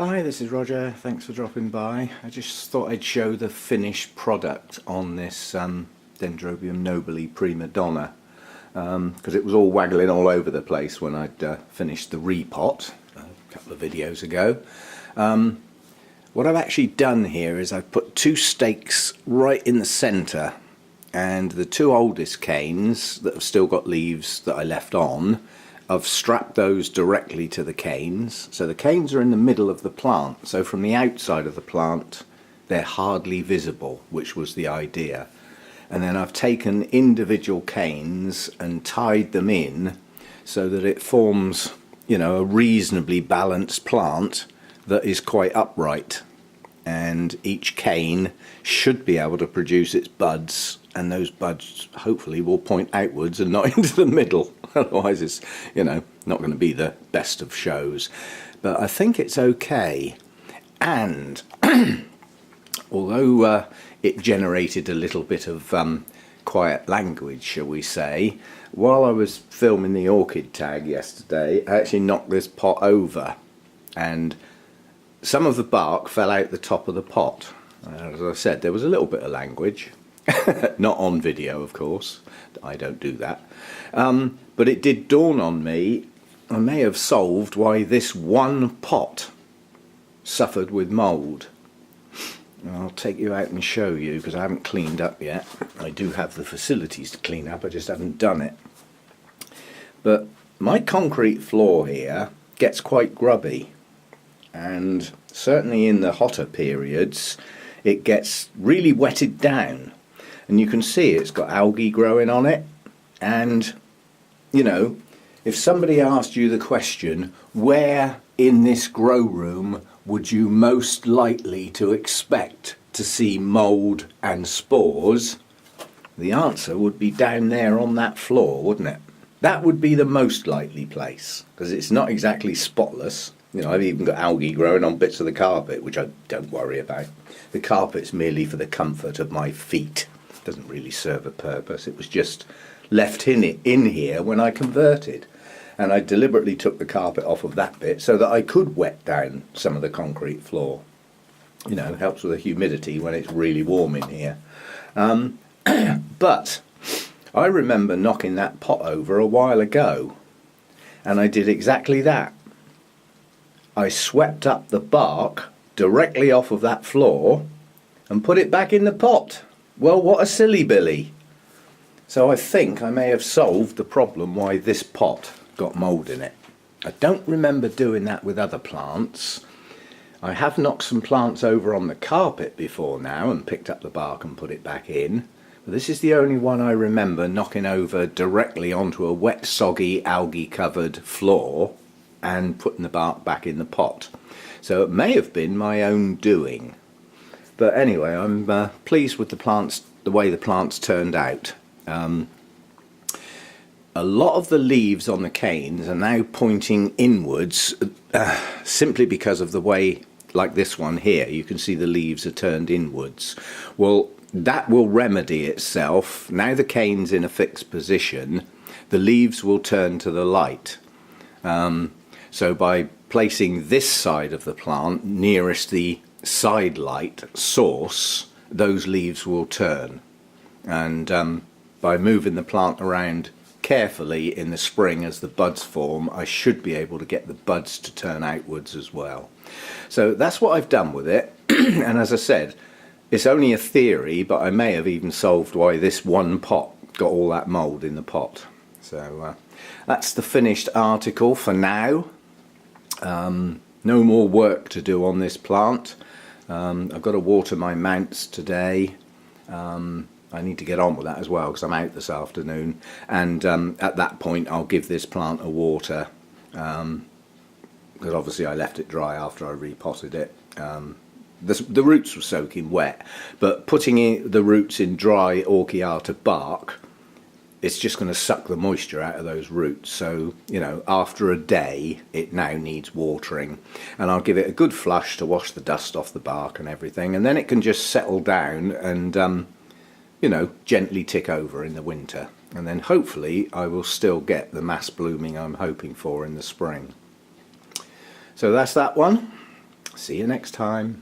Hi, this is Roger. Thanks for dropping by. I just thought I'd show the finished product on this Dendrobium nobile prima donna, because it was all waggling all over the place when I'd finished the repot a couple of videos ago. What I've actually done here is I've put two stakes right in the centre, and the two oldest canes that have still got leaves that I left on, I've strapped those directly to the canes. So the canes are in the middle of the plant, so from the outside of the plant they're hardly visible, which was the idea. And then I've taken individual canes and tied them in so that it forms, you know, a reasonably balanced plant that is quite upright, and each cane should be able to produce its buds, and those buds hopefully will point outwards and not into the middle. Otherwise it's, you know, not going to be the best of shows. But I think it's okay. And although it generated a little bit of quiet language, shall we say, while I was filming the orchid tag yesterday, I actually knocked this pot over, and some of the bark fell out the top of the pot. As I said, there was a little bit of language. Not on video, of course. I don't do that. But it did dawn on me, I may have solved why this one pot suffered with mould. I'll take you out and show you, because I haven't cleaned up yet. I do have the facilities to clean up, I just haven't done it. But my concrete floor here gets quite grubby, and certainly in the hotter periods it gets really wetted down. And you can see it's got algae growing on it. And, you know, if somebody asked you the question, where in this grow room would you most likely to expect to see mould and spores, the answer would be down there on that floor, wouldn't it? That would be the most likely place, because it's not exactly spotless. You know, I've even got algae growing on bits of the carpet, which I don't worry about. The carpet's merely for the comfort of my feet. Doesn't really serve a purpose. It was just left in here when I converted, and I deliberately took the carpet off of that bit so that I could wet down some of the concrete floor. You know, helps with the humidity when it's really warm in here. But I remember knocking that pot over a while ago, and I did exactly that. I swept up the bark directly off of that floor and put it back in the pot. Well, what a silly Billy. So I think I may have solved the problem why this pot got mould in it. I don't remember doing that with other plants. I have knocked some plants over on the carpet before now and picked up the bark and put it back in. But this is the only one I remember knocking over directly onto a wet, soggy, algae-covered floor and putting the bark back in the pot. So it may have been my own doing. But anyway, I'm pleased with the plants, the way the plants turned out. A lot of the leaves on the canes are now pointing inwards, simply because of the way, like this one here, you can see the leaves are turned inwards. Well, that will remedy itself. Now the cane's in a fixed position, the leaves will turn to the light. So by placing this side of the plant nearest the side light source, those leaves will turn. And by moving the plant around carefully in the spring as the buds form, I should be able to get the buds to turn outwards as well. So that's what I've done with it. And as I said, it's only a theory, but I may have even solved why this one pot got all that mould in the pot. So that's the finished article for now. No more work to do on this plant. I've got to water my mounts today. I need to get on with that as well because I'm out this afternoon, and at that point I'll give this plant a water, because obviously I left it dry after I repotted it. The roots were soaking wet, but putting the roots in dry Orchiata bark, it's just going to suck the moisture out of those roots. So, you know, after a day it now needs watering, and I'll give it a good flush to wash the dust off the bark and everything, and then it can just settle down and you know, gently tick over in the winter, and then hopefully I will still get the mass blooming I'm hoping for in the spring. So that's that one. See you next time.